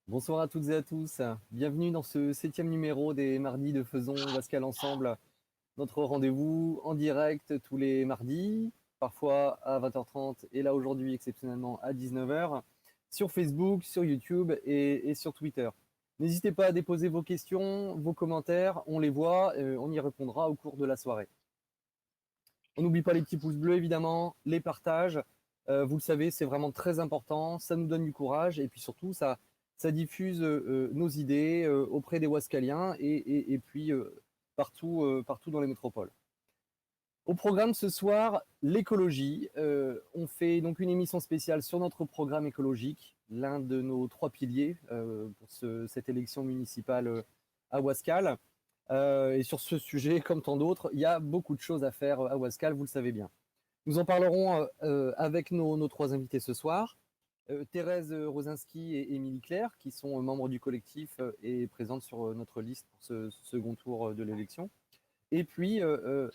Bonsoir à toutes et à tous. Bienvenue dans ce 7e numéro des mardis de Faisons Wascal Ensemble. Notre rendez-vous en direct tous les mardis, parfois à 20h30 et là aujourd'hui exceptionnellement à 19h, sur Facebook, sur YouTube et sur Twitter. N'hésitez pas à déposer vos questions, vos commentaires, on les voit, on y répondra au cours de la soirée. On n'oublie pas les petits pouces bleus évidemment, les partages. Vous le savez, c'est vraiment très important, ça nous donne du courage et puis surtout ça diffuse nos idées auprès des Wascaliens et puis partout dans les métropoles. Au programme ce soir, l'écologie. On fait donc une émission spéciale sur notre programme écologique, l'un de nos 3 piliers pour cette élection municipale à Wascal. Et sur ce sujet, comme tant d'autres, il y a beaucoup de choses à faire à Wascal, vous le savez bien. Nous en parlerons avec nos 3 invités ce soir. Thérèse Rosinski et Émilie Claire, qui sont membres du collectif et présentes sur notre liste pour ce second tour de l'élection. Et puis, un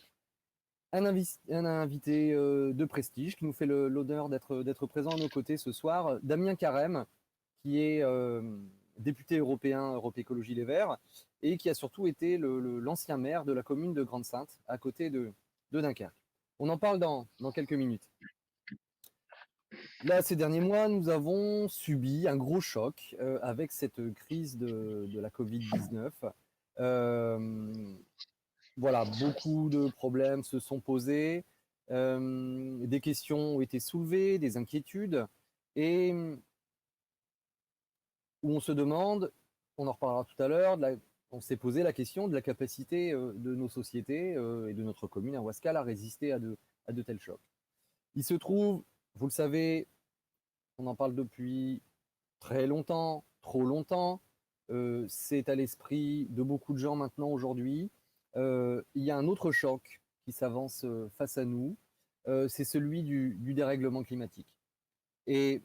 invité de prestige qui nous fait l'honneur d'être présent à nos côtés ce soir, Damien Carême, qui est député européen Europe Écologie Les Verts et qui a surtout été l'ancien maire de la commune de Grande-Synthe, à côté de Dunkerque. On en parle dans quelques minutes. Là, ces derniers mois, nous avons subi un gros choc avec cette crise de la Covid-19. Voilà, beaucoup de problèmes se sont posés, des questions ont été soulevées, des inquiétudes, et où on se demande, on en reparlera tout à l'heure, on s'est posé la question de la capacité de nos sociétés et de notre commune à Wascal à résister à de tels chocs. Il se trouve, vous le savez, on en parle depuis très longtemps, trop longtemps, c'est à l'esprit de beaucoup de gens maintenant aujourd'hui. Il y a un autre choc qui s'avance face à nous, c'est celui du dérèglement climatique. Et,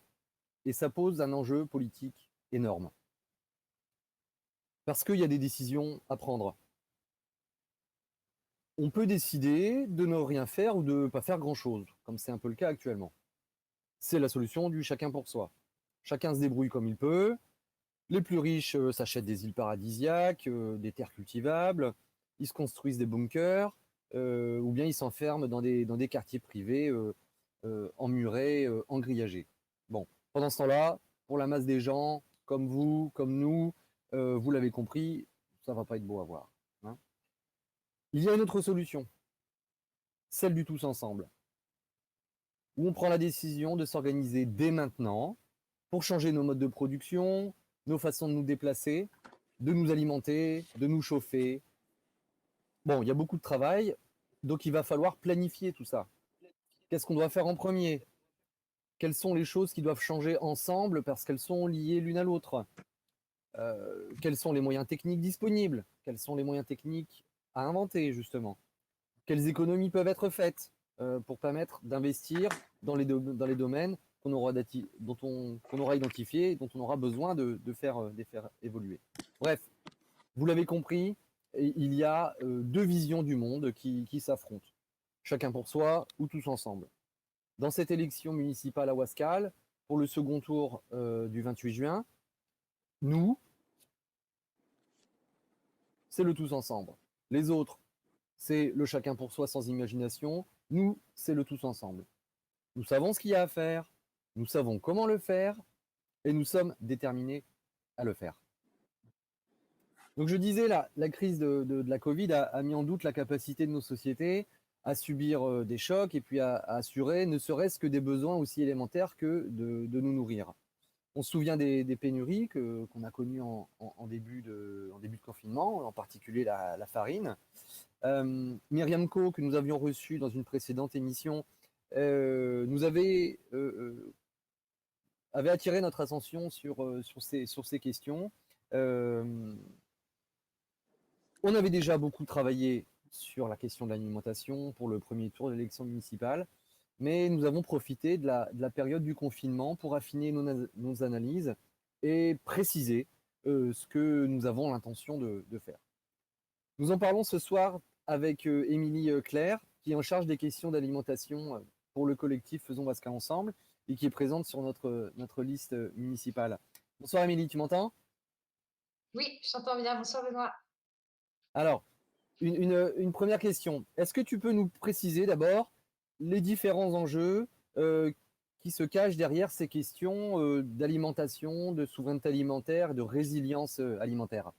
et ça pose un enjeu politique énorme. Parce qu'il y a des décisions à prendre. On peut décider de ne rien faire ou de ne pas faire grand-chose, comme c'est un peu le cas actuellement. C'est la solution du chacun pour soi. Chacun se débrouille comme il peut. Les plus riches s'achètent des îles paradisiaques, des terres cultivables, ils se construisent des bunkers, ou bien ils s'enferment dans des quartiers privés emmurés, engrillagés. Bon, pendant ce temps-là, pour la masse des gens, comme vous, comme nous, vous l'avez compris, ça va pas être beau à voir. Hein. Il y a une autre solution, celle du tous ensemble, où on prend la décision de s'organiser dès maintenant pour changer nos modes de production, nos façons de nous déplacer, de nous alimenter, de nous chauffer. Bon, il y a beaucoup de travail, donc il va falloir planifier tout ça. Qu'est-ce qu'on doit faire en premier? Quelles sont les choses qui doivent changer ensemble parce qu'elles sont liées l'une à l'autre? Quels sont les moyens techniques disponibles? Quels sont les moyens techniques à inventer, justement? Quelles économies peuvent être faites pour permettre d'investir dans les domaines qu'on aura identifiés et dont on aura besoin de faire évoluer? Bref, vous l'avez compris, il y a 2 visions du monde qui s'affrontent, chacun pour soi ou tous ensemble. Dans cette élection municipale à Wascal, pour le second tour du 28 juin, nous, c'est le tous ensemble. Les autres, c'est le chacun pour soi sans imagination. Nous, c'est le tous ensemble. Nous savons ce qu'il y a à faire, nous savons comment le faire, et nous sommes déterminés à le faire. Donc je disais, la crise de la Covid a mis en doute la capacité de nos sociétés à subir des chocs et puis à assurer ne serait-ce que des besoins aussi élémentaires que de nous nourrir. On se souvient des pénuries qu'on a connues en début de confinement, en particulier la farine. Myriam Co, que nous avions reçue dans une précédente émission, nous avait attiré notre attention sur ces questions. Euh, on avait déjà beaucoup travaillé sur la question de l'alimentation pour le premier tour de l'élection municipale, mais nous avons profité de la période du confinement pour affiner nos analyses et préciser ce que nous avons l'intention de faire. Nous en parlons ce soir avec Émilie Claire, qui est en charge des questions d'alimentation pour le collectif Faisons Wasca Ensemble et qui est présente sur notre liste municipale. Bonsoir Émilie, tu m'entends? Oui, je t'entends bien. Bonsoir Benoît. Alors, une première question. Est-ce que tu peux nous préciser d'abord les différents enjeux qui se cachent derrière ces questions d'alimentation, de souveraineté alimentaire, de résilience alimentaire?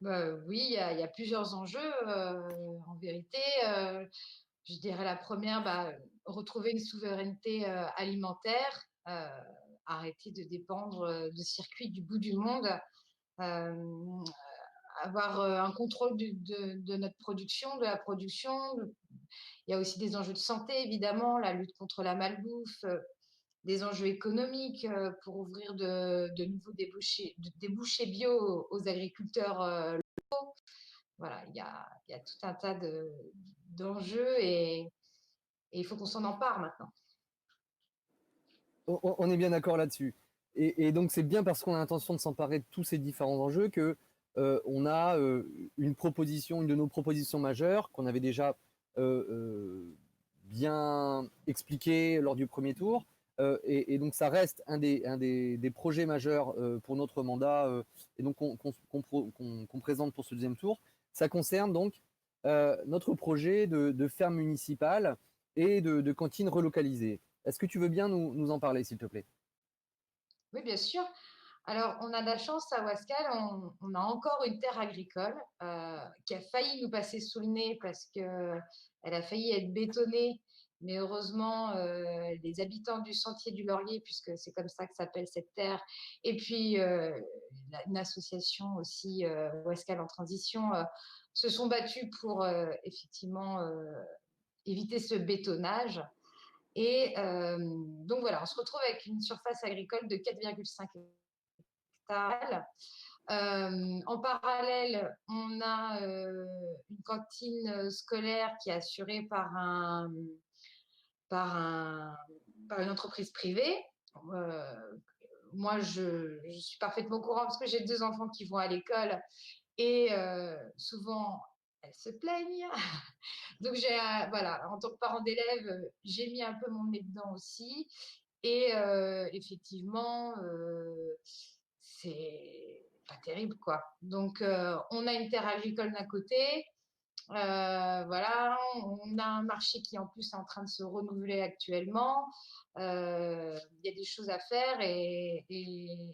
Oui, il y a plusieurs enjeux en vérité. Je dirais la première, retrouver une souveraineté alimentaire, arrêter de dépendre de circuits du bout du monde, euh, avoir un contrôle de notre production, de la production. Il y a aussi des enjeux de santé, évidemment, la lutte contre la malbouffe, des enjeux économiques pour ouvrir de nouveaux débouchés bio aux agriculteurs locaux. Voilà, il y a tout un tas d'enjeux et il faut qu'on s'en empare maintenant. On est bien d'accord là-dessus. Et donc c'est bien parce qu'on a l'intention de s'emparer de tous ces différents enjeux que on a une proposition, une de nos propositions majeures qu'on avait déjà bien expliquée lors du premier tour. Et donc ça reste des projets majeurs pour notre mandat et donc qu'on présente pour ce deuxième tour. Ça concerne donc notre projet de ferme municipale et de cantine relocalisée. Est-ce que tu veux bien nous en parler, s'il te plaît? Oui, bien sûr. Alors, on a de la chance à Wascal, on a encore une terre agricole qui a failli nous passer sous le nez parce qu'elle a failli être bétonnée. Mais heureusement, les habitants du Sentier du Laurier, puisque c'est comme ça que s'appelle cette terre, et puis une association aussi, Wascal en transition, se sont battus pour effectivement éviter ce bétonnage. Et donc voilà, on se retrouve avec une surface agricole de 4,5 hectares. En parallèle, on a une cantine scolaire qui est assurée par, un, par une entreprise privée. Euh, Moi, je suis parfaitement au courant parce que j'ai deux enfants qui vont à l'école et souvent elles se plaignent. Donc, voilà, en tant que parent d'élève, j'ai mis un peu mon nez dedans aussi. Et effectivement, c'est pas terrible, quoi. Donc, on a une terre agricole d'un côté. Voilà, on a un marché qui en plus est en train de se renouveler actuellement. Il y a des choses à faire et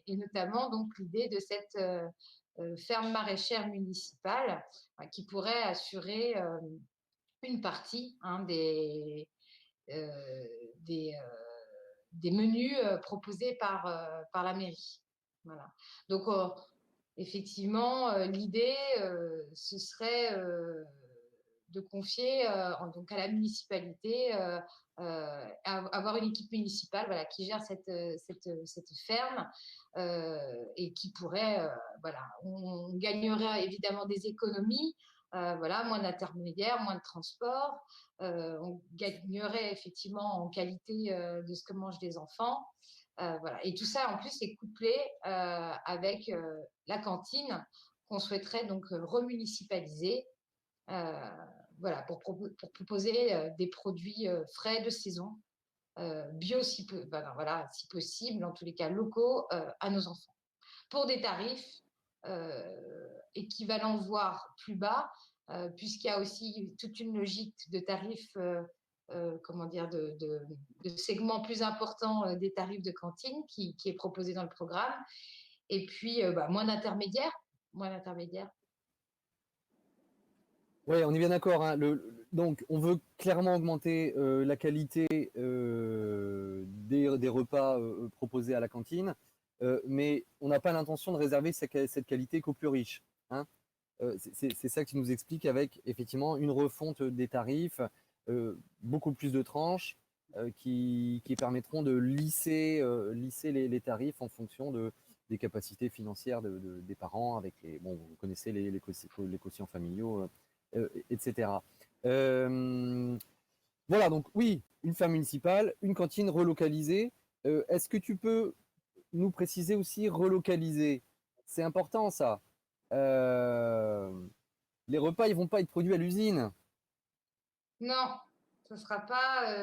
notamment donc l'idée de cette ferme maraîchère municipale qui pourrait assurer une partie euh, des, euh, des menus proposés par la mairie. Voilà. Donc, effectivement, l'idée, ce serait de confier donc à la municipalité, avoir une équipe municipale voilà, qui gère cette ferme et qui pourrait, voilà, on gagnerait évidemment des économies, voilà, moins d'intermédiaires, moins de transport, on gagnerait effectivement en qualité de ce que mangent les enfants. Voilà. Et tout ça, en plus, est couplé avec la cantine qu'on souhaiterait donc remunicipaliser. Euh, voilà, pour proposer des produits frais de saison, bio voilà, si possible, en tous les cas locaux, à nos enfants. Pour des tarifs équivalents, voire plus bas, puisqu'il y a aussi toute une logique de tarifs, comment dire, de segments plus importants des tarifs de cantine qui est proposé dans le programme. Et puis, moins d'intermédiaires. Moins d'intermédiaires. Oui, on est bien d'accord, hein. Donc, on veut clairement augmenter la qualité des repas proposés à la cantine, mais on n'a pas l'intention de réserver cette qualité qu'aux plus riches, hein. C'est ça qui nous explique avec effectivement une refonte des tarifs, beaucoup plus de tranches qui permettront de lisser les tarifs en fonction des capacités financières des parents, avec bon, vous connaissez les quotients familiaux, etc. Euh, voilà, donc oui, une ferme municipale, une cantine relocalisée. Est-ce que tu peux nous préciser aussi relocaliser? C'est important ça. Euh, les repas, ils vont pas être produits à l'usine. Non, ce ne sera pas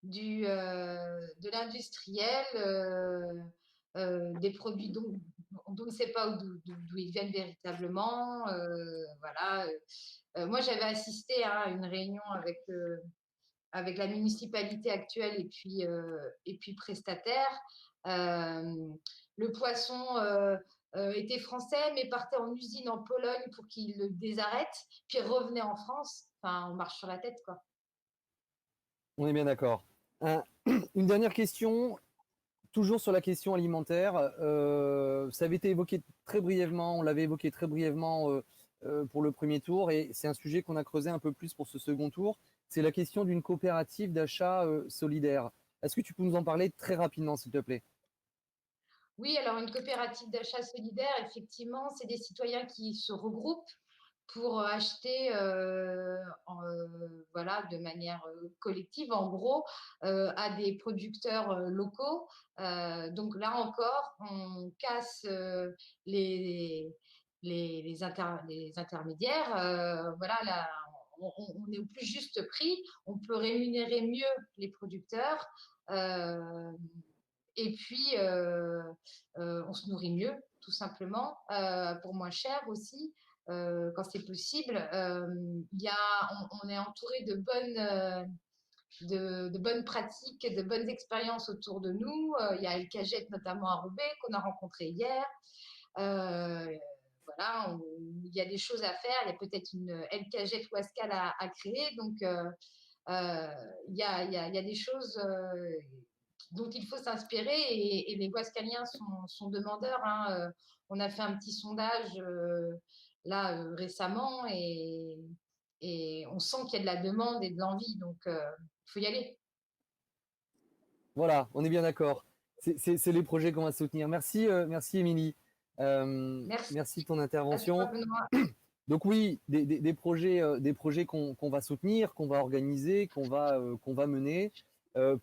de l'industriel. des produits dont on ne sait pas d'où ils viennent véritablement. Voilà. Moi, j'avais assisté à une réunion avec la municipalité actuelle et puis prestataire. Euh, le poisson était français, mais partait en usine en Pologne pour qu'il le désarrête, puis revenait en France. Enfin, on marche sur la tête, quoi. On est bien d'accord. Un- une dernière question, toujours sur la question alimentaire. Ça avait été évoqué très brièvement, on l'avait évoqué très brièvement pour le premier tour, et c'est un sujet qu'on a creusé un peu plus pour ce second tour. C'est la question d'une coopérative d'achat solidaire. Est-ce que tu peux nous en parler très rapidement, s'il te plaît? Oui, alors une coopérative d'achat solidaire, effectivement, c'est des citoyens qui se regroupent pour acheter voilà, de manière collective, en gros, à des producteurs locaux. Donc là encore, on casse les, les intermédiaires. Voilà, là, on est au plus juste prix. On peut rémunérer mieux les producteurs. Euh, et puis, on se nourrit mieux, tout simplement, pour moins cher aussi, quand c'est possible. On est entouré de bonnes pratiques, de bonnes expériences autour de nous. Il y a El Caget, notamment à Roubaix, qu'on a rencontré hier. Euh, voilà, il y a des choses à faire. Il y a peut-être une El Caget Wascal à créer. Donc, il y a des choses dont il faut s'inspirer et les Guascaliens sont demandeurs. Hein. On a fait un petit sondage là récemment et on sent qu'il y a de la demande et de l'envie, donc il faut y aller. Voilà, on est bien d'accord. C'est les projets qu'on va soutenir. Merci, merci Émilie. Merci Merci de ton à toi, intervention. Benoît. Donc oui, des projets qu'on va soutenir, qu'on va organiser, qu'on va mener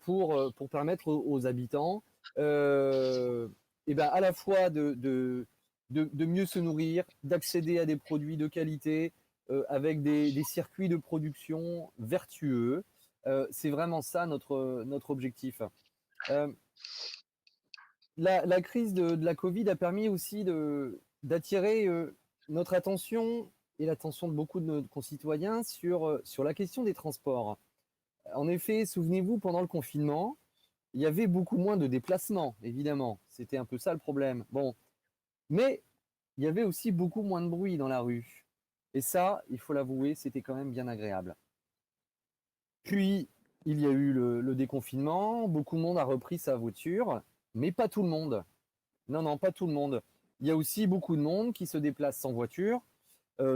pour permettre aux habitants et ben, à la fois de mieux se nourrir, d'accéder à des produits de qualité avec des circuits de production vertueux. C'est vraiment ça notre objectif. Euh, la crise de la Covid a permis aussi d'attirer notre attention et l'attention de beaucoup de nos concitoyens sur la question des transports. En effet, souvenez-vous, pendant le confinement, il y avait beaucoup moins de déplacements, évidemment. C'était un peu ça le problème. Bon, mais il y avait aussi beaucoup moins de bruit dans la rue. Et ça, il faut l'avouer, c'était quand même bien agréable. Puis, il y a eu le déconfinement, beaucoup de monde a repris sa voiture, mais pas tout le monde. Non, non, pas tout le monde. Il y a aussi beaucoup de monde qui se déplace sans voiture,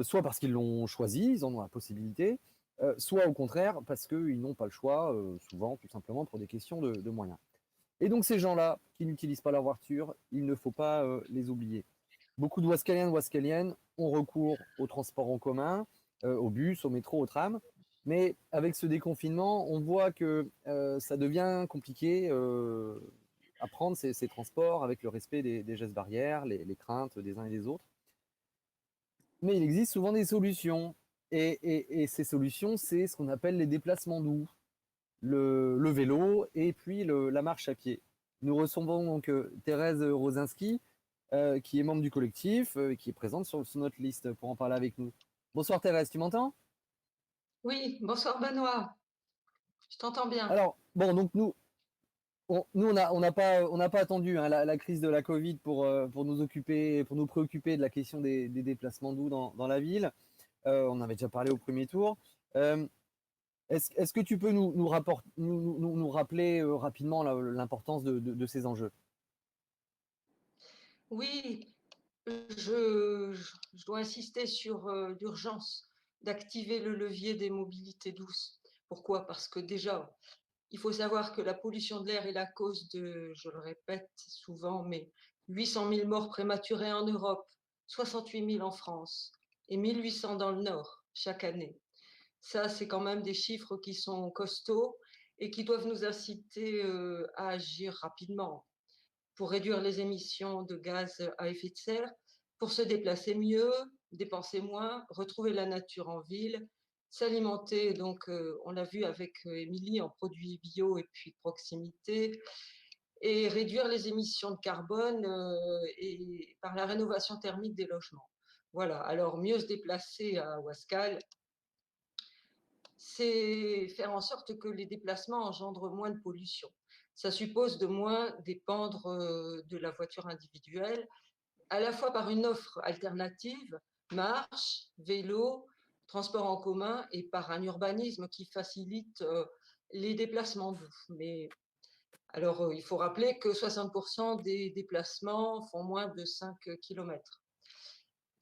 soit parce qu'ils l'ont choisi, ils en ont la possibilité, soit au contraire parce qu'ils n'ont pas le choix, souvent tout simplement pour des questions de moyens. Et donc ces gens-là qui n'utilisent pas leur voiture, il ne faut pas les oublier. Beaucoup de Ouaskaliennes ont recours au transport en commun, au bus, au métro, au tram. Mais avec ce déconfinement, on voit que ça devient compliqué à prendre ces transports avec le respect des gestes barrières, les craintes des uns et des autres. Mais il existe souvent des solutions. Et ces solutions, c'est ce qu'on appelle les déplacements doux, le vélo et puis la marche à pied. Nous recevons donc Thérèse Rosinski, qui est membre du collectif, qui est présente sur notre liste pour en parler avec nous. Bonsoir Thérèse, tu m'entends? Oui, bonsoir Benoît, je t'entends bien. Alors, bon, donc on n'a pas attendu hein, la crise de la Covid pour nous occuper, pour nous préoccuper de la question des déplacements doux dans la ville. On avait déjà parlé au premier tour. Euh, est-ce que tu peux nous rappeler rapidement l'importance de ces enjeux? Oui, je dois insister sur l'urgence d'activer le levier des mobilités douces. Pourquoi? Parce que déjà, il faut savoir que la pollution de l'air est la cause de, je le répète souvent, mais 800 000 morts prématurées en Europe, 68 000 en France et 1800 dans le Nord chaque année. Ça, c'est quand même des chiffres qui sont costauds et qui doivent nous inciter à agir rapidement pour réduire les émissions de gaz à effet de serre, pour se déplacer mieux, dépenser moins, retrouver la nature en ville, s'alimenter, donc on l'a vu avec Émilie, en produits bio et puis de proximité, et réduire les émissions de carbone et par la rénovation thermique des logements. Voilà, alors mieux se déplacer à Ouascal, c'est faire en sorte que les déplacements engendrent moins de pollution. Ça suppose de moins dépendre de la voiture individuelle, à la fois par une offre alternative, marche, vélo, transport en commun, et par un urbanisme qui facilite les déplacements doux. Mais alors, il faut rappeler que 60% des déplacements font moins de 5 km.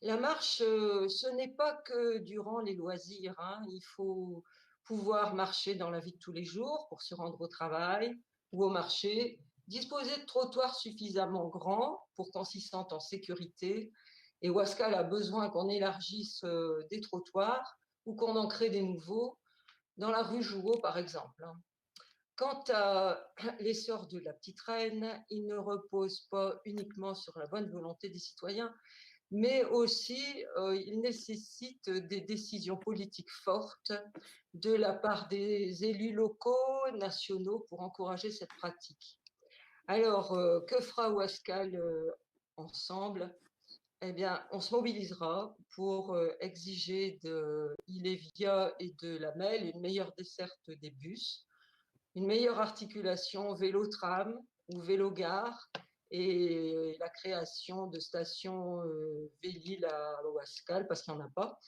La marche, ce n'est pas que durant les loisirs, hein. Il faut pouvoir marcher dans la vie de tous les jours pour se rendre au travail ou au marché, disposer de trottoirs suffisamment grands pour qu'on s'y sente en sécurité. Et Ouascal a besoin qu'on élargisse des trottoirs ou qu'on en crée des nouveaux, dans la rue Jouot par exemple, hein. Quant à l'essor de la petite reine, il ne repose pas uniquement sur la bonne volonté des citoyens, mais aussi il nécessite des décisions politiques fortes de la part des élus locaux, nationaux, pour encourager cette pratique. Alors, que fera Ouascal ensemble? Eh bien, on se mobilisera pour exiger de Ilévia et de la Mel une meilleure desserte des bus, une meilleure articulation vélo-tram ou vélo-gare, et la création de stations Vélil à Ouascal, parce qu'il n'y en a pas.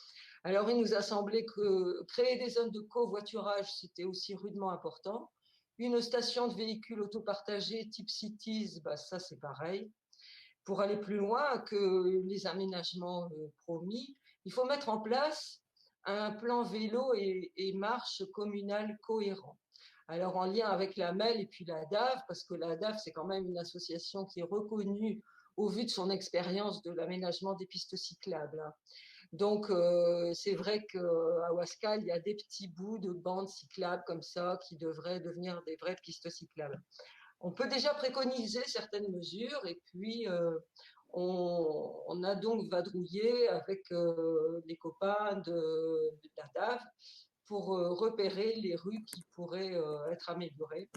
Alors, il nous a semblé que créer des zones de covoiturage, c'était aussi rudement important. Une station de véhicules autopartagés type Cities, bah, ça c'est pareil. Pour aller plus loin que les aménagements promis, il faut mettre en place un plan vélo et marche communal cohérent. Alors en lien avec la MEL et puis la DAV, parce que la DAV, c'est quand même une association qui est reconnue au vu de son expérience de l'aménagement des pistes cyclables. Donc c'est vrai qu'à Ouascal, il y a des petits bouts de bandes cyclables comme ça qui devraient devenir des vraies pistes cyclables. On peut déjà préconiser certaines mesures, et puis on a donc vadrouillé avec les copains de la DAV pour repérer les rues qui pourraient être améliorées.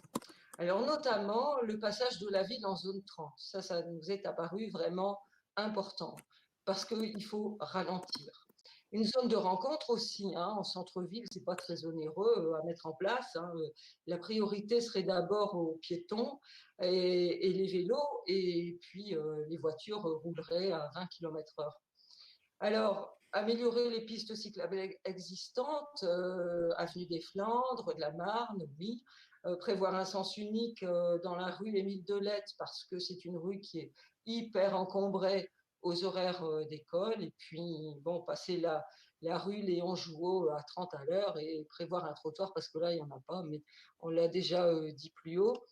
Alors notamment le passage de la ville en zone 30, ça nous est apparu vraiment important, parce qu'il faut ralentir. Une zone de rencontre aussi, hein, en centre-ville, c'est pas très onéreux à mettre en place, hein. La priorité serait d'abord aux piétons et les vélos, et puis les voitures rouleraient à 20 km/h. Alors, améliorer les pistes cyclables existantes, avenue des Flandres, de la Marne, oui. Prévoir un sens unique dans la rue Émile Delette, parce que c'est une rue qui est hyper encombrée aux horaires d'école. Et puis, bon, passer la rue Léon Jouot à 30 à l'heure et prévoir un trottoir, parce que là, il n'y en a pas, mais on l'a déjà dit plus haut.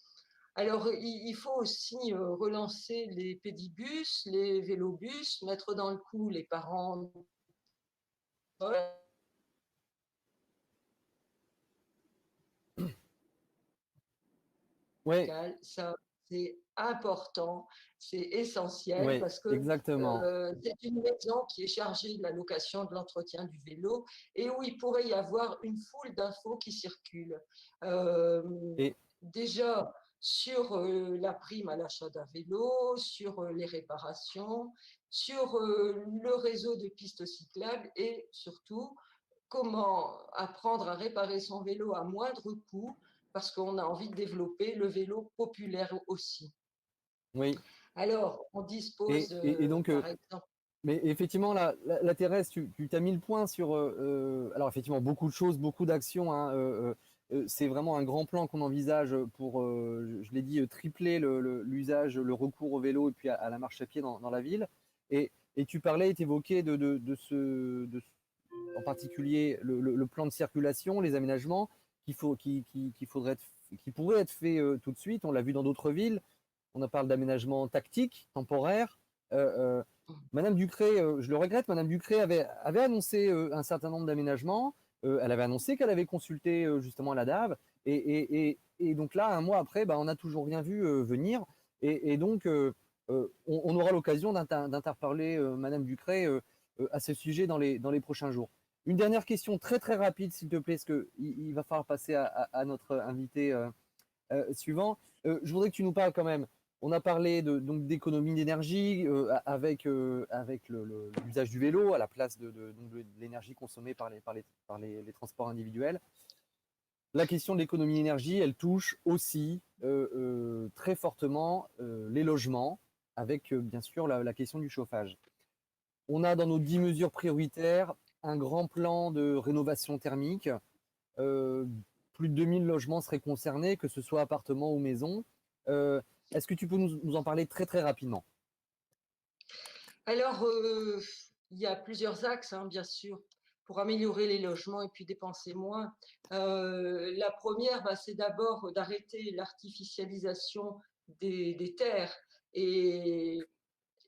Alors, il faut aussi relancer les pédibus, les vélobus, mettre dans le coup les parents. Ouais, Ça, c'est important, c'est essentiel, ouais, parce que exactement. c'est une maison qui est chargée de la location, de l'entretien du vélo, et où il pourrait y avoir une foule d'infos qui circulent. Euh, Et Déjà sur la prime à l'achat d'un vélo, sur les réparations, sur le réseau de pistes cyclables, et surtout comment apprendre à réparer son vélo à moindre coût, parce qu'on a envie de développer le vélo populaire aussi. oui, Alors, on dispose, et donc, par exemple, mais effectivement, la Thérèse, tu t'as mis le point sur, alors effectivement, beaucoup de choses, beaucoup d'actions, hein, c'est vraiment un grand plan qu'on envisage pour, je l'ai dit, tripler l'usage, le recours au vélo et puis à la marche à pied dans la ville. Et tu parlais, tu évoquais en particulier le plan de circulation, les aménagements qui pourraient être faits tout de suite. On l'a vu dans d'autres villes. On en parle d'aménagement tactique, temporaire. Euh, euh, Madame Ducré, je le regrette, Madame Ducré avait annoncé un certain nombre d'aménagements. Elle avait annoncé qu'elle avait consulté justement la DAV. Et donc là, un mois après, bah, on n'a toujours rien vu venir. Et donc, on aura l'occasion d'interparler Madame Ducré à ce sujet dans les prochains jours. Une dernière question très très rapide, s'il te plaît, parce qu'il va falloir passer à notre invité suivant. Je voudrais que tu nous parles quand même. On a parlé donc d'économie d'énergie avec l'usage du vélo à la place donc de l'énergie consommée les transports individuels. La question de l'économie d'énergie, elle touche aussi très fortement les logements, avec bien sûr la question du chauffage. On a dans nos 10 mesures prioritaires un grand plan de rénovation thermique. Euh, Plus de 2000 logements seraient concernés, que ce soit appartements ou maisons. Est-ce que tu peux nous en parler très très rapidement? Alors, il y a plusieurs axes, hein, bien sûr, pour améliorer les logements et puis dépenser moins. La première, bah, c'est d'abord d'arrêter l'artificialisation des terres et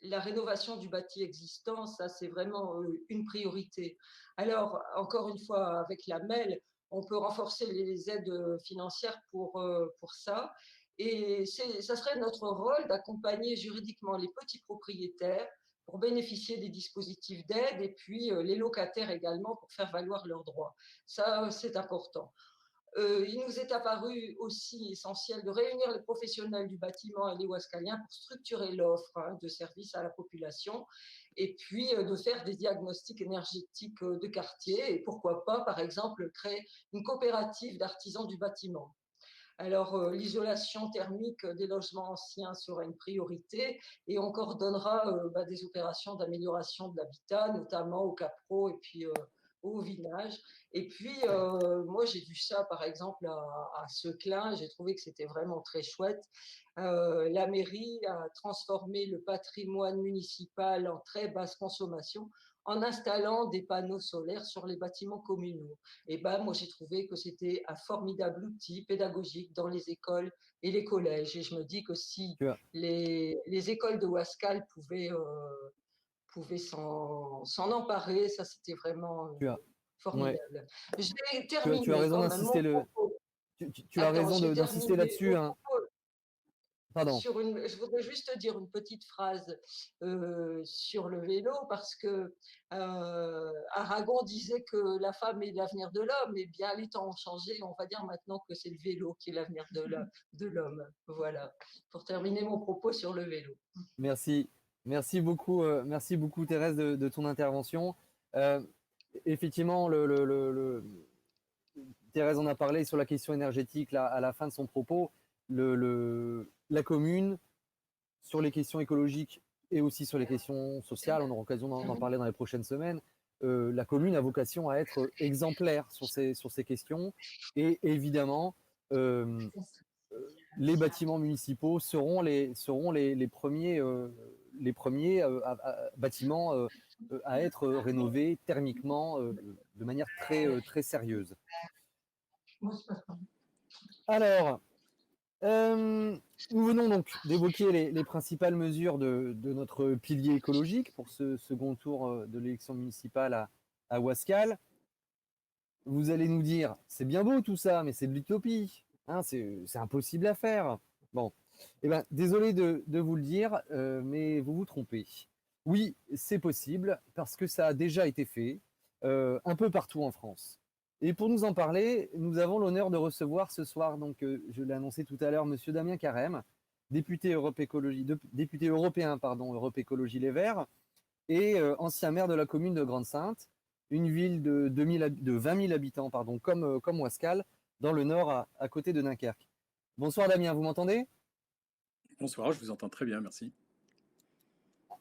la rénovation du bâti existant, ça, c'est vraiment une priorité. Alors, encore une fois, avec la MEL, on peut renforcer les aides financières pour ça. Et ça serait notre rôle d'accompagner juridiquement les petits propriétaires pour bénéficier des dispositifs d'aide et puis les locataires également pour faire valoir leurs droits. Ça, c'est important. Il nous est apparu aussi essentiel de réunir les professionnels du bâtiment et les Ouaskaliens pour structurer l'offre, hein, de services à la population et puis de faire des diagnostics énergétiques de quartier et pourquoi pas, par exemple, créer une coopérative d'artisans du bâtiment. Alors, l'isolation thermique des logements anciens sera une priorité et on coordonnera des opérations d'amélioration de l'habitat, notamment au Capro et puis au Vinage. Et puis, moi, j'ai vu ça, par exemple, à Seclin. J'ai trouvé que c'était vraiment très chouette. La mairie a transformé le patrimoine municipal en très basse consommation en installant des panneaux solaires sur les bâtiments communaux. Et ben, moi, j'ai trouvé que c'était un formidable outil pédagogique dans les écoles et les collèges. Et je me dis que si Tu as, les écoles de Wascal pouvaient s'en emparer, ça, c'était vraiment tu as, ouais, formidable. J'ai tu as terminé raison quand même mon d'insister propos. tu as Attends, raison j'ai d'insister terminé là-dessus, mon hein. propos Pardon. je voudrais juste dire une petite phrase sur le vélo parce que Aragon disait que la femme est l'avenir de l'homme. Eh bien, les temps ont changé. On va dire maintenant que c'est le vélo qui est l'avenir de l'homme. Voilà, pour terminer mon propos sur le vélo. Merci. Merci beaucoup Thérèse de ton intervention. Euh, Effectivement, Thérèse en a parlé sur la question énergétique là, à la fin de son propos. La commune, sur les questions écologiques et aussi sur les questions sociales, on aura l'occasion d'en parler dans les prochaines semaines, la commune a vocation à être exemplaire sur ces questions. Et évidemment, euh, les bâtiments municipaux seront les premiers bâtiments à être rénovés thermiquement de manière très sérieuse. Alors, nous venons donc d'évoquer les principales mesures de notre pilier écologique pour ce second tour de l'élection municipale à Ouascal. Vous allez nous dire, c'est bien beau tout ça, mais c'est de l'utopie, hein, c'est impossible à faire. Bon, eh ben, désolé de vous le dire, mais vous vous trompez. Oui, c'est possible, parce que ça a déjà été fait, un peu partout en France. Et pour nous en parler, nous avons l'honneur de recevoir ce soir, donc je l'ai annoncé tout à l'heure, Monsieur Damien Carême, député européen, pardon, Europe Écologie Les Verts, et ancien maire de la commune de Grande-Synthe, une ville de 20 000 habitants, pardon, comme Ouascal, dans le nord, à côté de Dunkerque. Bonsoir Damien, vous m'entendez? Bonsoir, je vous entends très bien, merci.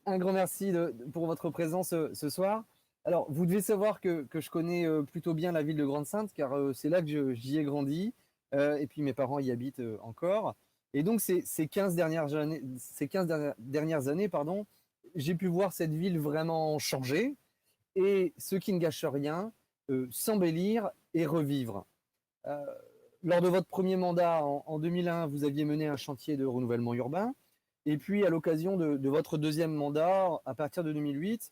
Un grand merci pour votre présence ce soir. Alors, vous devez savoir que je connais plutôt bien la ville de Grande-Synthe, car c'est là que j'y ai grandi, et puis mes parents y habitent encore. Et donc, ces 15 dernières années, pardon, j'ai pu voir cette ville vraiment changer, et ce qui ne gâche rien, s'embellir et revivre. Euh, Lors de votre premier mandat en 2001, vous aviez mené un chantier de renouvellement urbain. Et puis, à l'occasion de votre deuxième mandat, à partir de 2008,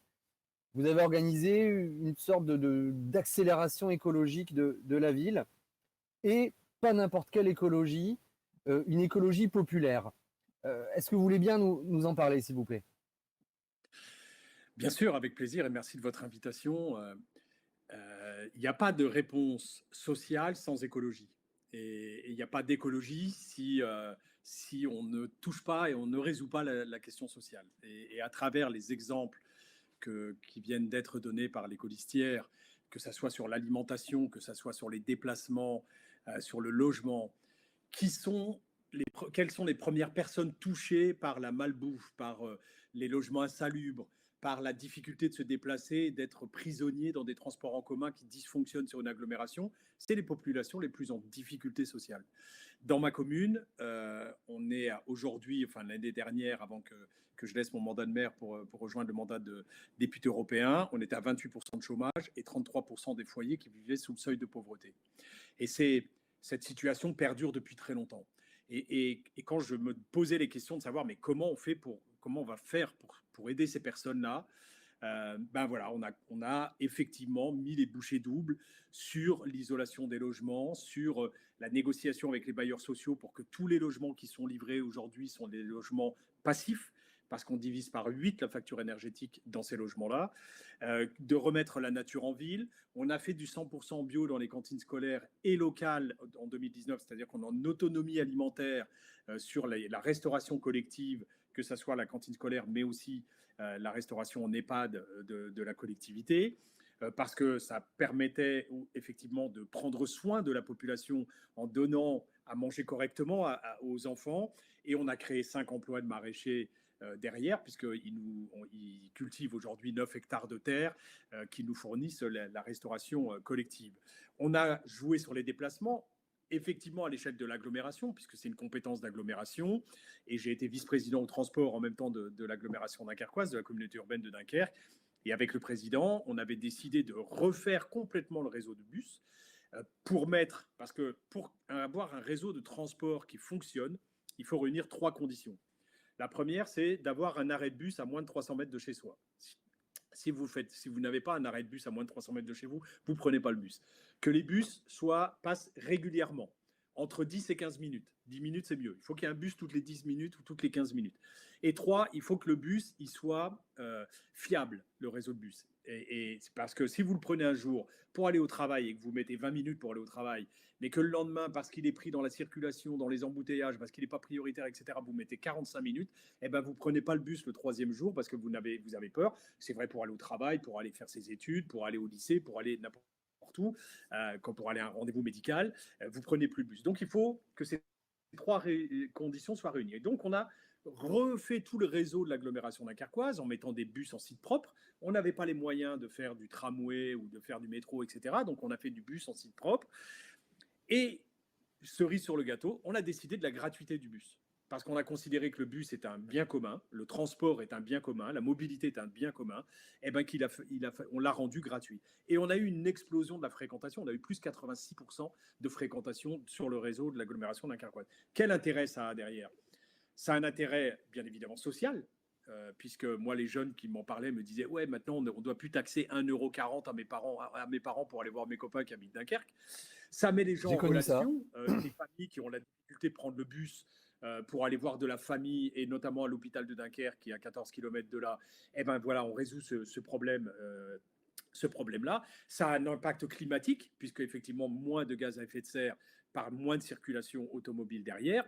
vous avez organisé une sorte d'accélération écologique de la ville. Et pas n'importe quelle écologie, une écologie populaire. Est-ce que vous voulez bien nous en parler, s'il vous plaît? Bien sûr, avec plaisir et merci de votre invitation. Il n'y a pas de réponse sociale sans écologie. Et il n'y a pas d'écologie si on ne touche pas et on ne résout pas la question sociale. Et à travers les exemples qui viennent d'être donnés par les colistières, que ce soit sur l'alimentation, que ce soit sur les déplacements, sur le logement, quelles sont les premières personnes touchées par la malbouffe, par les logements insalubres, par la difficulté de se déplacer, d'être prisonnier dans des transports en commun qui dysfonctionnent sur une agglomération? C'est les populations les plus en difficulté sociale. Dans ma commune, on est aujourd'hui, enfin l'année dernière, avant que je laisse mon mandat de maire pour rejoindre le mandat de député européen, on était à 28% de chômage et 33% des foyers qui vivaient sous le seuil de pauvreté. Et cette situation perdure depuis très longtemps. Et quand je me posais les questions de savoir mais comment on va faire pour aider ces personnes-là, ben voilà, on a effectivement mis les bouchées doubles sur l'isolation des logements, sur la négociation avec les bailleurs sociaux pour que tous les logements qui sont livrés aujourd'hui sont des logements passifs, parce qu'on divise par 8 la facture énergétique dans ces logements-là, de remettre la nature en ville. On a fait du 100% bio dans les cantines scolaires et locales en 2019, c'est-à-dire qu'on est en autonomie alimentaire sur la restauration collective, que ce soit la cantine scolaire, mais aussi la restauration en EHPAD de la collectivité, parce que ça permettait effectivement de prendre soin de la population en donnant à manger correctement aux enfants. Et on a créé 5 emplois de maraîchers derrière, puisqu'ils cultivent aujourd'hui 9 hectares de terre qui nous fournissent la restauration collective. On a joué sur les déplacements, effectivement à l'échelle de l'agglomération, puisque c'est une compétence d'agglomération, et j'ai été vice-président au transport en même temps de l'agglomération dunkerquoise, de la communauté urbaine de Dunkerque. Et avec le président, on avait décidé de refaire complètement le réseau de bus parce que pour avoir un réseau de transport qui fonctionne, il faut réunir 3 conditions. La première, c'est d'avoir un arrêt de bus à moins de 300 mètres de chez soi. Si vous n'avez pas un arrêt de bus à moins de 300 mètres de chez vous, vous ne prenez pas le bus. Que les bus passent régulièrement, entre 10 et 15 minutes. 10 minutes, c'est mieux. Il faut qu'il y ait un bus toutes les 10 minutes ou toutes les 15 minutes. Et 3, il faut que le bus il soit fiable, le réseau de bus. Et c'est parce que si vous le prenez un jour pour aller au travail et que vous mettez 20 minutes pour aller au travail, mais que le lendemain, parce qu'il est pris dans la circulation, dans les embouteillages, parce qu'il n'est pas prioritaire, etc., vous mettez 45 minutes, eh ben, vous ne prenez pas le bus le 3e jour parce que vous avez peur. C'est vrai pour aller au travail, pour aller faire ses études, pour aller au lycée, pour aller n'importe où, pour aller à un rendez-vous médical, vous ne prenez plus le bus. Donc, il faut que ces 3 conditions soient réunies. Et donc, on a refait tout le réseau de l'agglomération dunkerquoise en mettant des bus en site propre. On n'avait pas les moyens de faire du tramway ou de faire du métro, etc. Donc, on a fait du bus en site propre. Et cerise sur le gâteau, on a décidé de la gratuité du bus. Parce qu'on a considéré que le bus est un bien commun, le transport est un bien commun, la mobilité est un bien commun, et ben on l'a rendu gratuit. Et on a eu une explosion de la fréquentation, on a eu plus 86% de fréquentation sur le réseau de l'agglomération dunkerquoise. Quel intérêt ça a derrière? Ça a un intérêt bien évidemment social, puisque moi, les jeunes qui m'en parlaient me disaient « Ouais, maintenant, on ne doit plus taxer 1,40 € à mes parents pour aller voir mes copains qui habitent Dunkerque. » Ça met les gens en relation, les familles qui ont la difficulté de prendre le bus pour aller voir de la famille, et notamment à l'hôpital de Dunkerque, qui est à 14 km de là. Eh bien voilà, on résout ce problème-là. Ça a un impact climatique, puisque effectivement, moins de gaz à effet de serre par moins de circulation automobile derrière.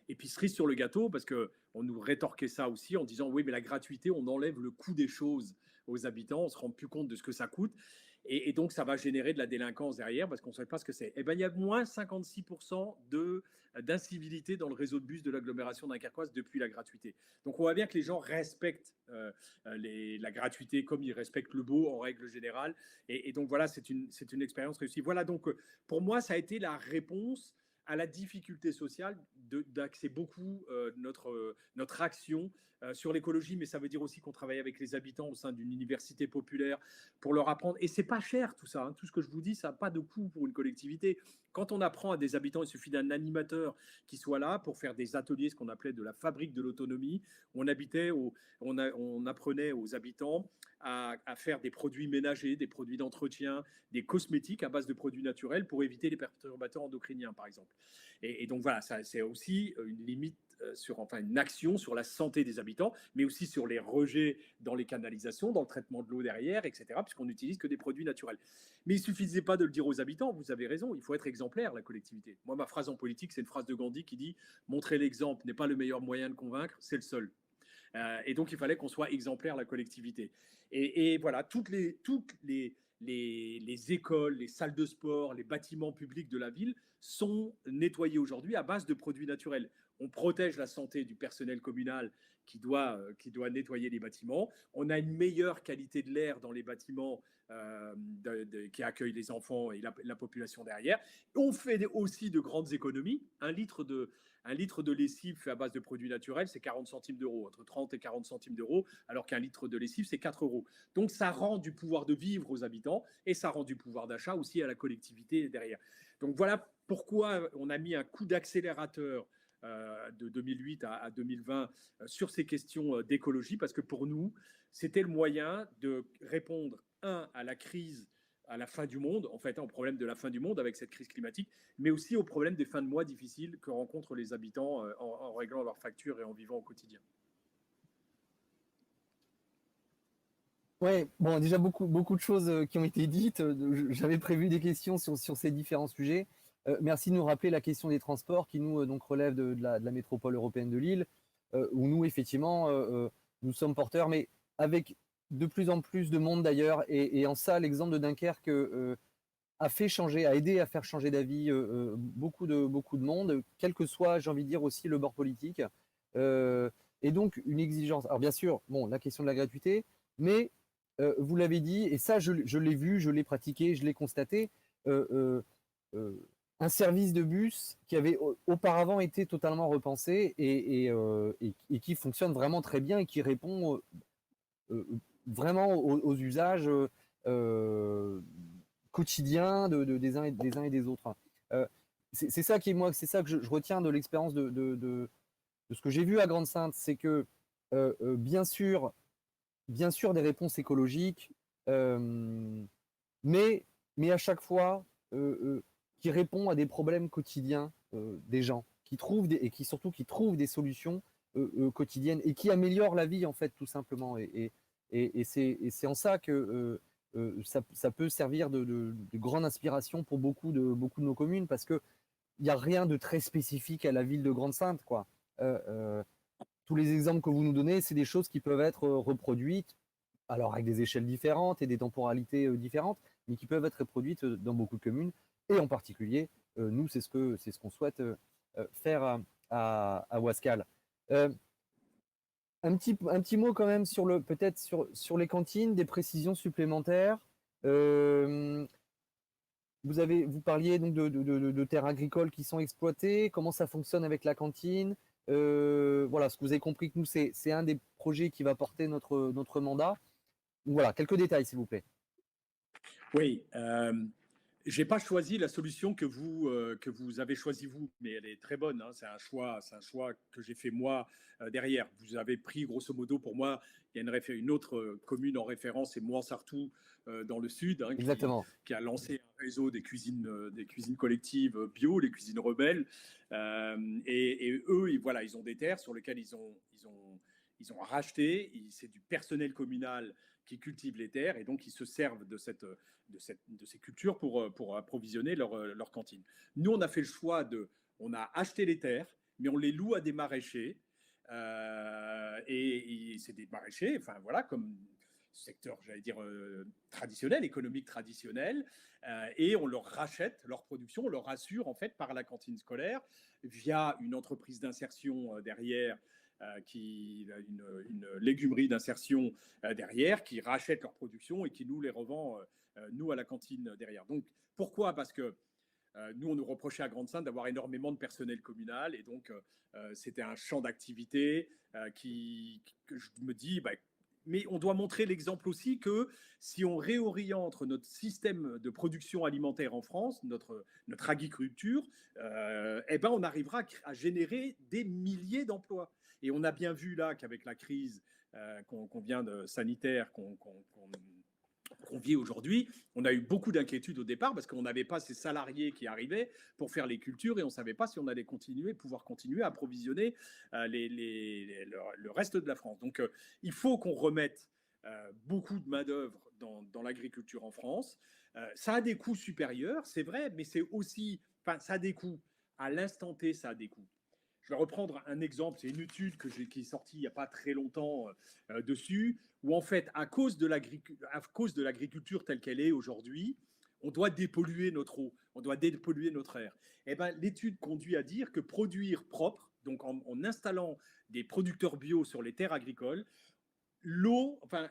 Et puis cerise sur le gâteau, parce qu'on nous rétorquait ça aussi en disant oui, mais la gratuité, on enlève le coût des choses aux habitants, on ne se rend plus compte de ce que ça coûte. Et donc, ça va générer de la délinquance derrière parce qu'on ne sait pas ce que c'est. Eh bien, il y a moins 56% d'incivilité dans le réseau de bus de l'agglomération dunkerquoise depuis la gratuité. Donc, on voit bien que les gens respectent la gratuité comme ils respectent le beau en règle générale. Et donc, voilà, c'est une expérience réussie. Voilà, donc, pour moi, ça a été la réponse à la difficulté sociale d'axer beaucoup notre action sur l'écologie, mais ça veut dire aussi qu'on travaille avec les habitants au sein d'une université populaire pour leur apprendre. Et c'est pas cher tout ça, hein. Tout ce que je vous dis, ça n'a pas de coût pour une collectivité. Quand on apprend à des habitants, il suffit d'un animateur qui soit là pour faire des ateliers, ce qu'on appelait de la fabrique de l'autonomie. On apprenait aux habitants à faire des produits ménagers, des produits d'entretien, des cosmétiques à base de produits naturels pour éviter les perturbateurs endocriniens, par exemple. Et donc voilà, c'est aussi une limite une action sur la santé des habitants, mais aussi sur les rejets dans les canalisations, dans le traitement de l'eau derrière, etc., puisqu'on n'utilise que des produits naturels. Mais il ne suffisait pas de le dire aux habitants, vous avez raison, il faut être exemplaire, la collectivité. Moi, ma phrase en politique, c'est une phrase de Gandhi qui dit « Montrer l'exemple n'est pas le meilleur moyen de convaincre, c'est le seul ». Et donc, il fallait qu'on soit exemplaire, la collectivité. Et voilà, toutes les écoles, les salles de sport, les bâtiments publics de la ville sont nettoyés aujourd'hui à base de produits naturels. On protège la santé du personnel communal qui doit nettoyer les bâtiments. On a une meilleure qualité de l'air dans les bâtiments qui accueillent les enfants et la population derrière. On fait aussi de grandes économies. Un litre de lessive fait à base de produits naturels, c'est 40 centimes d'euros, entre 30 et 40 centimes d'euros, alors qu'un litre de lessive, c'est 4 euros. Donc ça rend du pouvoir de vivre aux habitants et ça rend du pouvoir d'achat aussi à la collectivité derrière. Donc voilà pourquoi on a mis un coup d'accélérateur de 2008 à 2020 sur ces questions d'écologie, parce que pour nous, c'était le moyen de répondre, à la crise à la fin du monde, en fait, au problème de la fin du monde avec cette crise climatique, mais aussi au problème des fins de mois difficiles que rencontrent les habitants en réglant leurs factures et en vivant au quotidien. Ouais, bon, déjà beaucoup de choses qui ont été dites. J'avais prévu des questions sur ces différents sujets. Merci de nous rappeler la question des transports qui nous donc relève de la métropole européenne de Lille, où nous effectivement nous sommes porteurs, mais avec de plus en plus de monde d'ailleurs. Et en ça, l'exemple de Dunkerque a aidé à faire changer d'avis beaucoup de monde, quel que soit, j'ai envie de dire aussi le bord politique. Et donc une exigence. Alors bien sûr, bon, la question de la gratuité, mais vous l'avez dit, et ça je l'ai vu, je l'ai pratiqué, je l'ai constaté, un service de bus qui avait auparavant été totalement repensé et qui fonctionne vraiment très bien et qui répond vraiment aux usages quotidiens des uns et des autres. C'est ça c'est ça que je retiens de l'expérience de ce que j'ai vu à Grande-Synthe, c'est que bien sûr des réponses écologiques, mais à chaque fois qui répond à des problèmes quotidiens des gens, surtout qui trouvent des solutions quotidiennes et qui améliorent la vie en fait tout simplement. Et c'est en ça que ça peut servir de grande inspiration pour beaucoup de nos communes, parce que il n'y a rien de très spécifique à la ville de Grande-Synthe, quoi. Tous les exemples que vous nous donnez, c'est des choses qui peuvent être reproduites, alors avec des échelles différentes et des temporalités différentes, mais qui peuvent être reproduites dans beaucoup de communes. Et en particulier, nous, c'est ce qu'on souhaite faire à Ouascal. Un petit mot quand même peut-être sur les cantines, des précisions supplémentaires. Vous parliez donc de terres agricoles qui sont exploitées, comment ça fonctionne avec la cantine. Voilà, ce que vous avez compris que nous, c'est un des projets qui va porter notre mandat. Donc voilà, quelques détails, s'il vous plaît. Oui, j'ai pas choisi la solution que vous avez choisi vous, mais elle est très bonne. Hein. C'est un choix que j'ai fait moi derrière. Vous avez pris grosso modo, pour moi, il y a une autre commune en référence, c'est Mouansartou dans le sud, hein, qui a lancé un réseau des cuisines collectives bio, les cuisines rebelles. Et eux, ils ont des terres sur lesquelles ils ont racheté. C'est du personnel communal qui cultive les terres, et donc ils se servent de ces cultures pour approvisionner leur cantine. Nous, on a fait le choix on a acheté les terres, mais on les loue à des maraîchers, et c'est des maraîchers, enfin voilà, comme secteur, j'allais dire, traditionnel, économique traditionnel, et on leur rachète leur production, on leur assure en fait par la cantine scolaire, via une entreprise d'insertion derrière, une légumerie d'insertion derrière, qui rachète leur production et qui nous les revend, nous, à la cantine derrière. Donc, pourquoi ? Parce que nous, on nous reprochait à Grande-Synthe d'avoir énormément de personnel communal, et donc c'était un champ d'activité que je me dis, mais on doit montrer l'exemple aussi que si on réoriente notre système de production alimentaire en France, notre agriculture, on arrivera à générer des milliers d'emplois. Et on a bien vu là qu'avec la crise qu'on vient de sanitaire, qu'on vit aujourd'hui. On a eu beaucoup d'inquiétudes au départ parce qu'on n'avait pas ces salariés qui arrivaient pour faire les cultures et on ne savait pas si on allait pouvoir continuer à approvisionner le reste de la France. Donc, il faut qu'on remette beaucoup de main-d'œuvre dans l'agriculture en France. Ça a des coûts supérieurs, c'est vrai, mais c'est aussi, enfin, ça a des coûts. À l'instant T, ça a des coûts. Je vais reprendre un exemple, c'est une étude qui est sortie il n'y a pas très longtemps dessus, où en fait, à cause de l'agriculture telle qu'elle est aujourd'hui, on doit dépolluer notre eau, on doit dépolluer notre air. Et ben, l'étude conduit à dire que produire propre, donc en installant des producteurs bio sur les terres agricoles, l'eau, enfin,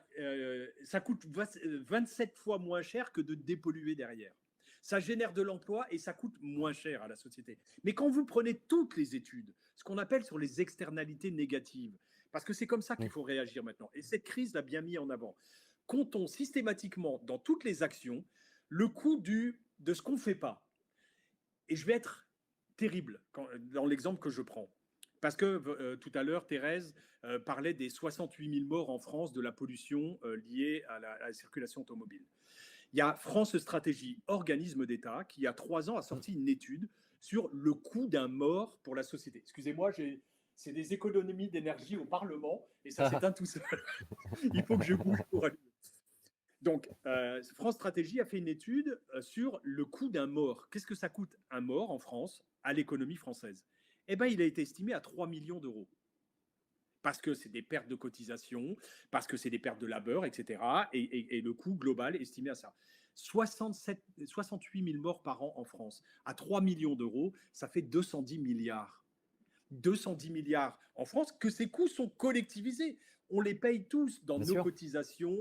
ça coûte 27 fois moins cher que de dépolluer derrière. Ça génère de l'emploi et ça coûte moins cher à la société. Mais quand vous prenez toutes les études, ce qu'on appelle sur les externalités négatives, parce que c'est comme ça qu'il faut réagir maintenant, et cette crise l'a bien mis en avant, comptons systématiquement dans toutes les actions le coût de ce qu'on ne fait pas. Et je vais être terrible dans l'exemple que je prends. Parce que tout à l'heure, Thérèse parlait des 68 000 morts en France de la pollution liée à la circulation automobile. Il y a France Stratégie, organisme d'État, qui il y a 3 ans a sorti une étude sur le coût d'un mort pour la société. Excusez-moi, c'est des économies d'énergie au Parlement et ça s'éteint tout seul. Il faut que je bouge pour aller. Donc, France Stratégie a fait une étude sur le coût d'un mort. Qu'est-ce que ça coûte un mort en France à l'économie française? Eh bien, il a été estimé à 3 millions d'euros. Parce que c'est des pertes de cotisation, parce que c'est des pertes de labeur, etc. Et le coût global est estimé à ça. 68 000 morts par an en France. À 3 millions d'euros, ça fait 210 milliards. 210 milliards en France, que ces coûts sont collectivisés. On les paye tous dans nos cotisations,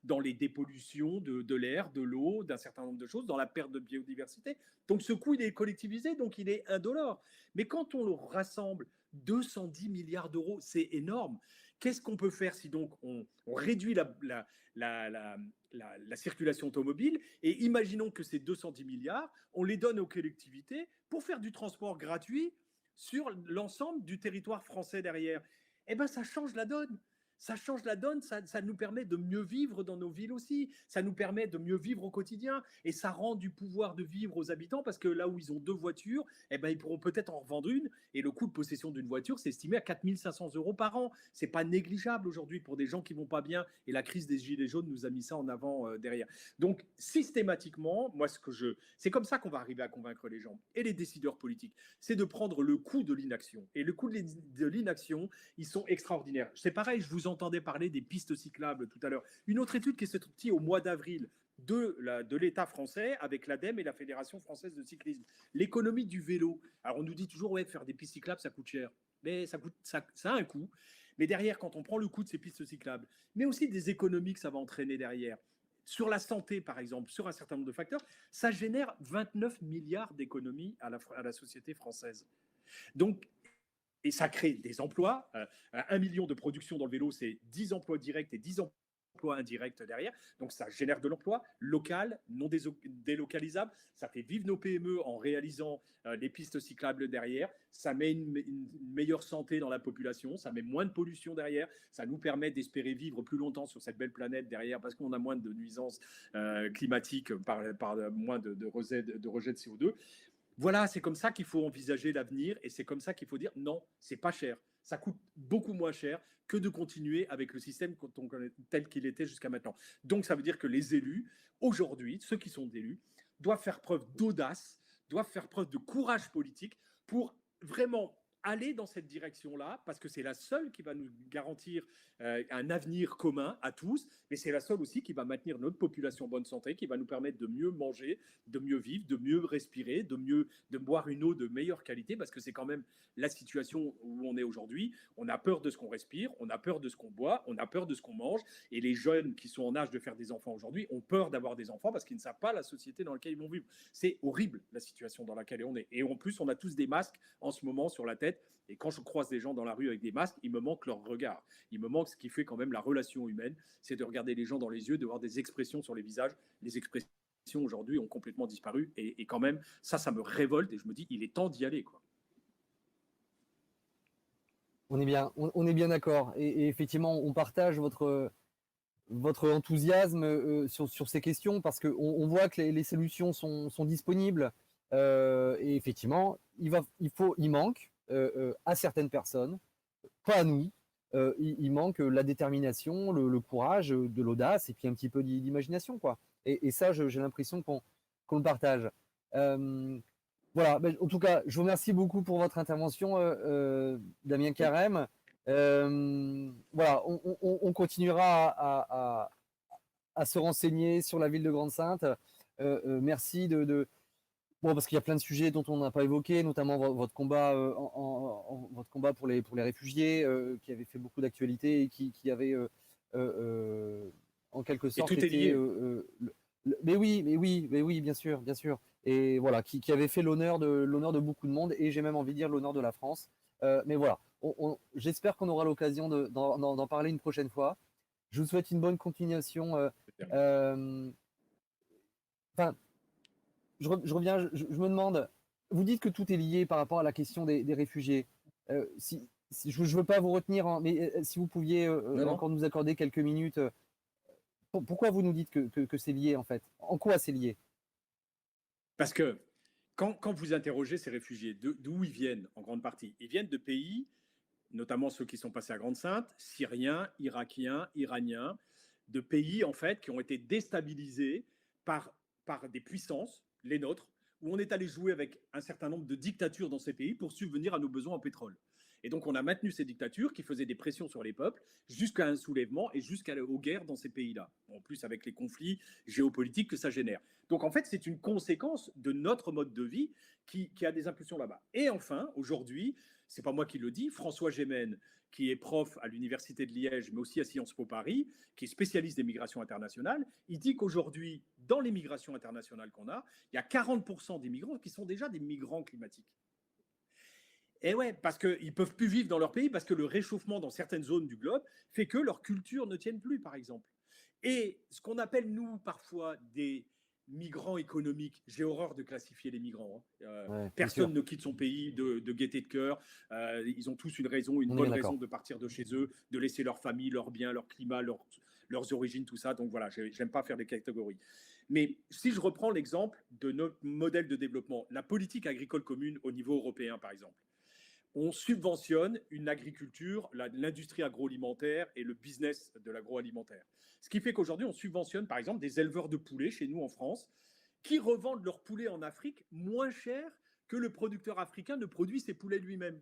dans les dépollutions de l'air, de l'eau, d'un certain nombre de choses, dans la perte de biodiversité. Donc ce coût, il est collectivisé, donc il est indolore. Mais quand on le rassemble, 210 milliards d'euros, c'est énorme. Qu'est-ce qu'on peut faire si donc on réduit la circulation automobile et imaginons que ces 210 milliards, on les donne aux collectivités pour faire du transport gratuit sur l'ensemble du territoire français derrière. Eh bien, ça change la donne. Ça change la donne, ça nous permet de mieux vivre dans nos villes aussi, ça nous permet de mieux vivre au quotidien et ça rend du pouvoir de vivre aux habitants parce que là où ils ont 2 voitures, eh ben, ils pourront peut-être en revendre une et le coût de possession d'une voiture, c'est estimé à 4 500 € par an. C'est pas négligeable aujourd'hui pour des gens qui vont pas bien et la crise des gilets jaunes nous a mis ça en avant derrière. Donc systématiquement, moi c'est comme ça qu'on va arriver à convaincre les gens et les décideurs politiques, c'est de prendre le coût de l'inaction et le coût de l'inaction, ils sont extraordinaires. C'est pareil, je vous entendais parler des pistes cyclables tout à l'heure. Une autre étude qui est sortie au mois d'avril de l'État français avec l'ADEME et la Fédération française de cyclisme. L'économie du vélo. Alors on nous dit toujours, ouais, faire des pistes cyclables, ça coûte cher. Mais ça a un coût. Mais derrière, quand on prend le coût de ces pistes cyclables, mais aussi des économies que ça va entraîner derrière, sur la santé, par exemple, sur un certain nombre de facteurs, ça génère 29 milliards d'économies à la société française. Donc, et ça crée des emplois. 1 million de production dans le vélo, c'est 10 emplois directs et 10 emplois indirects derrière. Donc ça génère de l'emploi local, non délocalisable. Ça fait vivre nos PME en réalisant les pistes cyclables derrière. Ça met une meilleure santé dans la population. Ça met moins de pollution derrière. Ça nous permet d'espérer vivre plus longtemps sur cette belle planète derrière parce qu'on a moins de nuisances climatiques par moins de rejet de CO2. Voilà, c'est comme ça qu'il faut envisager l'avenir et c'est comme ça qu'il faut dire non, c'est pas cher. Ça coûte beaucoup moins cher que de continuer avec le système tel qu'il était jusqu'à maintenant. Donc ça veut dire que les élus, aujourd'hui, ceux qui sont élus, doivent faire preuve d'audace, doivent faire preuve de courage politique pour vraiment aller dans cette direction-là, parce que c'est la seule qui va nous garantir un avenir commun à tous, mais c'est la seule aussi qui va maintenir notre population en bonne santé, qui va nous permettre de mieux manger, de mieux vivre, de mieux respirer, de boire une eau de meilleure qualité, parce que c'est quand même la situation où on est aujourd'hui. On a peur de ce qu'on respire, on a peur de ce qu'on boit, on a peur de ce qu'on mange, et les jeunes qui sont en âge de faire des enfants aujourd'hui ont peur d'avoir des enfants parce qu'ils ne savent pas la société dans laquelle ils vont vivre. C'est horrible la situation dans laquelle on est. Et en plus, on a tous des masques en ce moment sur la tête. Et quand je croise des gens dans la rue avec des masques, il me manque leur regard. Il me manque ce qui fait quand même la relation humaine, c'est de regarder les gens dans les yeux, de voir des expressions sur les visages. Les expressions aujourd'hui ont complètement disparu. Et quand même, ça me révolte et je me dis, il est temps d'y aller, quoi. On est bien d'accord. Et effectivement, on partage votre enthousiasme sur ces questions, parce qu'on voit que les solutions sont disponibles. Et effectivement, il manque à certaines personnes, pas à nous, il manque la détermination, le courage, de l'audace et puis un petit peu d'imagination, quoi. Et ça, j'ai l'impression qu'on le partage. Voilà, en tout cas, je vous remercie beaucoup pour votre intervention, Damien Carême. Voilà, on continuera à se renseigner sur la ville de Grande-Synthe. Merci bon, parce qu'il y a plein de sujets dont on n'a pas évoqué, notamment votre combat, votre combat pour les réfugiés, qui avait fait beaucoup d'actualité et qui avait en quelque sorte tout est été. lié. Mais oui, bien sûr, bien sûr. Et voilà, qui avait fait l'honneur de beaucoup de monde, et j'ai même envie de dire l'honneur de la France. Mais voilà, j'espère qu'on aura l'occasion d'en parler une prochaine fois. Je vous souhaite une bonne continuation. Enfin, je reviens, je me demande, vous dites que tout est lié par rapport à la question des réfugiés. Je ne veux pas vous retenir, hein, mais si vous pouviez encore nous accorder quelques minutes, pourquoi vous nous dites que c'est lié en fait? En quoi c'est lié? Parce que quand vous interrogez ces réfugiés, d'où ils viennent en grande partie? Ils viennent de pays, notamment ceux qui sont passés à Grande-Synthe, syriens, irakiens, iraniens, de pays en fait qui ont été déstabilisés par des puissances, les nôtres, où on est allé jouer avec un certain nombre de dictatures dans ces pays pour subvenir à nos besoins en pétrole. Et donc on a maintenu ces dictatures qui faisaient des pressions sur les peuples jusqu'à un soulèvement et jusqu'aux guerres dans ces pays-là. En plus avec les conflits géopolitiques que ça génère. Donc en fait c'est une conséquence de notre mode de vie qui a des impulsions là-bas. Et enfin aujourd'hui, c'est pas moi qui le dis, François Gémen, qui est prof à l'université de Liège, mais aussi à Sciences Po Paris, qui est spécialiste des migrations internationales, il dit qu'aujourd'hui, dans les migrations internationales qu'on a, il y a 40% des migrants qui sont déjà des migrants climatiques. Et ouais, parce qu'ils ne peuvent plus vivre dans leur pays, parce que le réchauffement dans certaines zones du globe fait que leur culture ne tienne plus, par exemple. Et ce qu'on appelle, nous, parfois, des migrants économiques, j'ai horreur de classifier les migrants. Ouais, personne ne quitte son pays de gaieté de cœur. Ils ont tous une raison, une bonne raison de partir de chez eux, de laisser leur famille, leurs biens, leur climat, leurs origines, tout ça. Donc voilà, j'aime pas faire des catégories. Mais si je reprends l'exemple de notre modèle de développement, la politique agricole commune au niveau européen, par exemple, on subventionne une agriculture, l'industrie agroalimentaire et le business de l'agroalimentaire. Ce qui fait qu'aujourd'hui, on subventionne par exemple des éleveurs de poulets chez nous en France qui revendent leurs poulets en Afrique moins cher que le producteur africain ne produit ses poulets lui-même.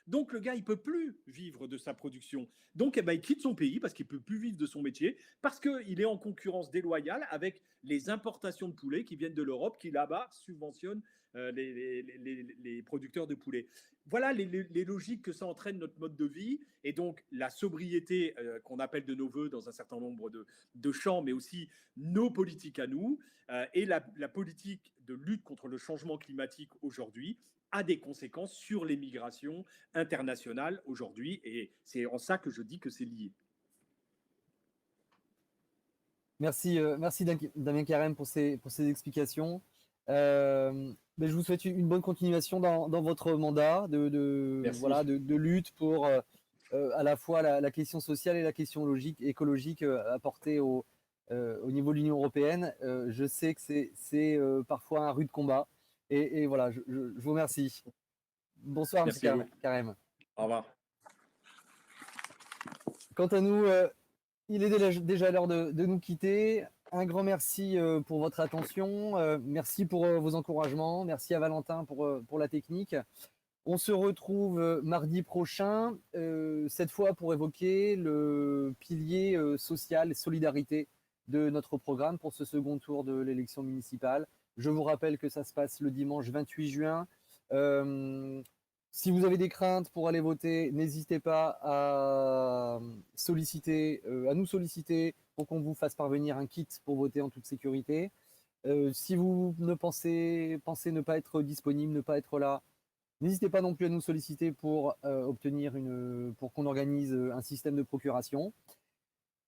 Donc le gars, il ne peut plus vivre de sa production. Donc il quitte son pays parce qu'il ne peut plus vivre de son métier, parce qu'il est en concurrence déloyale avec les importations de poulets qui viennent de l'Europe, qui là-bas subventionnent les producteurs de poulets. Voilà les logiques que ça entraîne notre mode de vie, et donc la sobriété qu'on appelle de nos voeux dans un certain nombre de champs, mais aussi nos politiques à nous, et la politique de lutte contre le changement climatique aujourd'hui a des conséquences sur les migrations internationales aujourd'hui, et c'est en ça que je dis que c'est lié. Merci, merci Damien Carême pour ces explications. Je vous souhaite une bonne continuation dans votre mandat de lutte pour à la fois la question sociale et la question écologique apportée au niveau de l'Union européenne. Je sais que c'est parfois un rude combat. Et voilà, je vous remercie. Bonsoir, merci M. Carême. Au revoir. Quant à nous, il est déjà l'heure de nous quitter. Un grand merci pour votre attention. Merci pour vos encouragements. Merci à Valentin pour la technique. On se retrouve mardi prochain, cette fois pour évoquer le pilier social et solidarité de notre programme pour ce second tour de l'élection municipale. Je vous rappelle que ça se passe le dimanche 28 juin. Si vous avez des craintes pour aller voter, n'hésitez pas à nous solliciter pour qu'on vous fasse parvenir un kit pour voter en toute sécurité. Si vous pensez ne pas être disponible, ne pas être là, n'hésitez pas non plus à nous solliciter pour pour qu'on organise un système de procuration.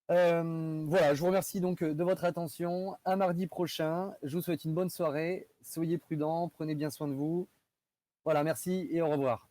Voilà, je vous remercie donc de votre attention. À mardi prochain. Je vous souhaite une bonne soirée. Soyez prudents, prenez bien soin de vous. Voilà, merci et au revoir.